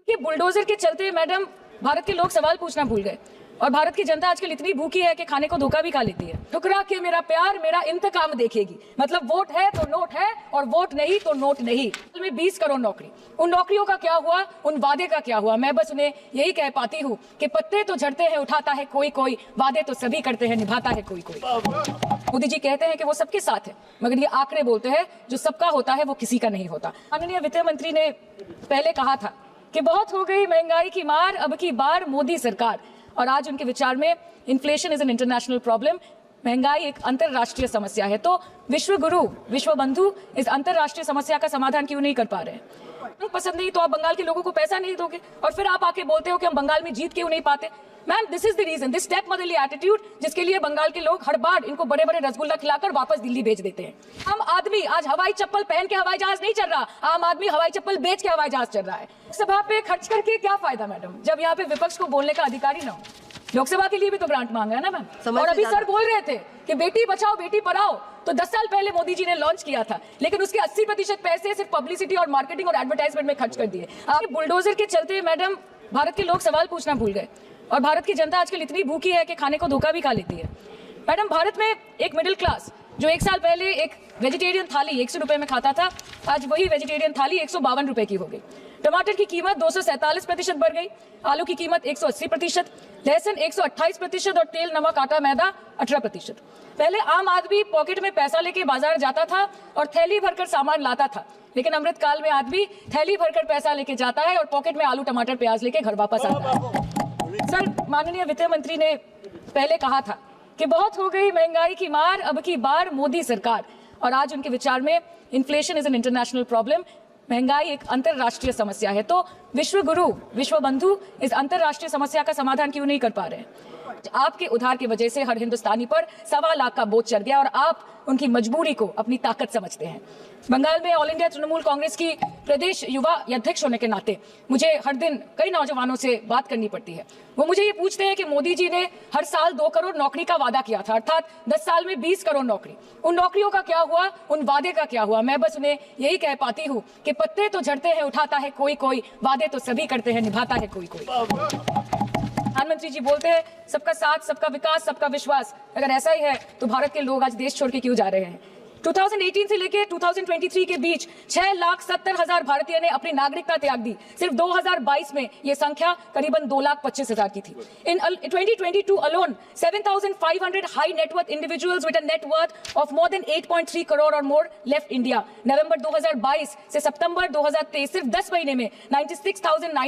कि बुलडोजर के चलते मैडम भारत के लोग सवाल पूछना भूल गए और भारत की जनता आजकल इतनी भूखी है कि खाने को धोखा भी खा लेती है। ठुकरा के मेरा प्यार मेरा इंतकाम देखेगी, मतलब वोट है तो नोट है और वोट नहीं तो नोट नहीं। में 20 करोड़ नौकरी, उन नौकरियों का क्या हुआ, उन वादे का क्या हुआ? मैं बस उन्हें यही कह पाती हूँ कि पत्ते तो झड़ते हैं उठाता है कोई कोई, वादे तो सभी करते हैं निभाता है कोई कोई। मोदी जी कहते हैं कि वो सबके साथ है, मगर ये आंकड़े बोलते हैं जो सबका होता है वो किसी का नहीं होता। माननीय वित्त मंत्री ने पहले कहा था कि बहुत हो गई महंगाई की मार, अब की बार मोदी सरकार। और आज उनके विचार में inflation is an international problem, महंगाई एक अंतरराष्ट्रीय समस्या है। तो विश्व गुरु विश्व बंधु इस अंतरराष्ट्रीय समस्या का समाधान क्यों नहीं कर पा रहे हैं? पसंद नहीं तो आप बंगाल के लोगों को पैसा नहीं दोगे और फिर आप आके बोलते हो कि हम बंगाल में जीत क्यों नहीं पाते। Ma'am, this is the reason, this step motherly attitude, जिसके लिए बंगाल के लोग हर बार इनको बड़े बड़े रसगुल्ला खिलाकर वापस दिल्ली भेज देते हैं। आम आदमी आज हवाई चप्पल पहन के हवाई जहाज नहीं चल रहा, आम आदमी हवाई चप्पल बेच के हवाई जहाज चल रहा है। सभा पे खर्च करके क्या फायदा मैडम, जब यहाँ पे विपक्ष को बोलने का अधिकार ही ना हो। लोकसभा के लिए भी तो ग्रांट मांगा है ना मैम। और अभी सर बोल रहे थे कि बेटी बचाओ बेटी पढ़ाओ, तो 10 साल पहले मोदी जी ने लॉन्च किया था, लेकिन उसके 80% पैसे सिर्फ पब्लिसिटी और मार्केटिंग और एडवर्टाइजमेंट में खर्च कर दिए। बुलडोजर के चलते मैडम भारत के लोग सवाल पूछना भूल गए और भारत की जनता आजकल इतनी भूखी है कि खाने को धोखा भी खा लेती है। मैडम, भारत में एक मिडिल क्लास जो 1 साल पहले एक वेजिटेरियन थाली 100 रुपए में खाता था, आज वही वेजिटेरियन थाली 152 रुपए की हो गई। टमाटर की कीमत 247% बढ़ गई, आलू की कीमत 180%, लहसुन 128% और तेल नमक आटा मैदा 18%। पहले आम आदमी पॉकेट में पैसा लेके बाजार जाता था और थैली भरकर सामान लाता था, लेकिन अमृत काल में आदमी थैली भरकर पैसा लेके जाता है और पॉकेट में आलू टमाटर प्याज लेके घर वापस आता है। सर, माननीय वित्त मंत्री ने पहले कहा था कि बहुत हो गई महंगाई की मार, अब की बार मोदी सरकार। और आज उनके विचार में inflation is an international problem, महंगाई एक अंतरराष्ट्रीय समस्या है। तो विश्व गुरु विश्व बंधु इस अंतरराष्ट्रीय समस्या का समाधान क्यों नहीं कर पा रहे हैं? आपके उधार की वजह से हर हिंदुस्तानी पर 1.25 लाख का बोझ चढ़ गया और आप उनकी मजबूरी को अपनी ताकत समझते हैं। बंगाल में ऑल इंडिया तृणमूल कांग्रेस की प्रदेश युवा अध्यक्ष होने के नाते मुझे हर दिन कई नौजवानों से बात करनी पड़ती है। वो मुझे ये पूछते हैं कि मोदी जी ने हर साल 2 करोड़ नौकरी का वादा किया था, अर्थात 10 साल में 20 करोड़ नौकरी, उन नौकरियों का क्या हुआ, उन वादे का क्या हुआ? मैं बस उन्हें यही कह पाती हूँ कि पत्ते तो झड़ते हैं उठाता है कोई कोई, वादे तो सभी करते हैं निभाता है कोई कोई। प्रधानमंत्री जी बोलते हैं सबका साथ सबका विकास सबका विश्वास। अगर ऐसा ही है तो भारत के लोग आज देश छोड़ के क्यों जा रहे हैं? 2018 से लेके 2023 के बीच 6,70,000 भारतीय ने अपनी नागरिकता त्याग दी। सिर्फ 2022 में ये संख्या करीबन 2,25,000 की थी। इन 2022 alone 7,500 high net worth individuals with a net worth of more than 8.3 crore or more left India। नवंबर 2022 से सितंबर 2023 सिर्फ 10 महीने में 96,009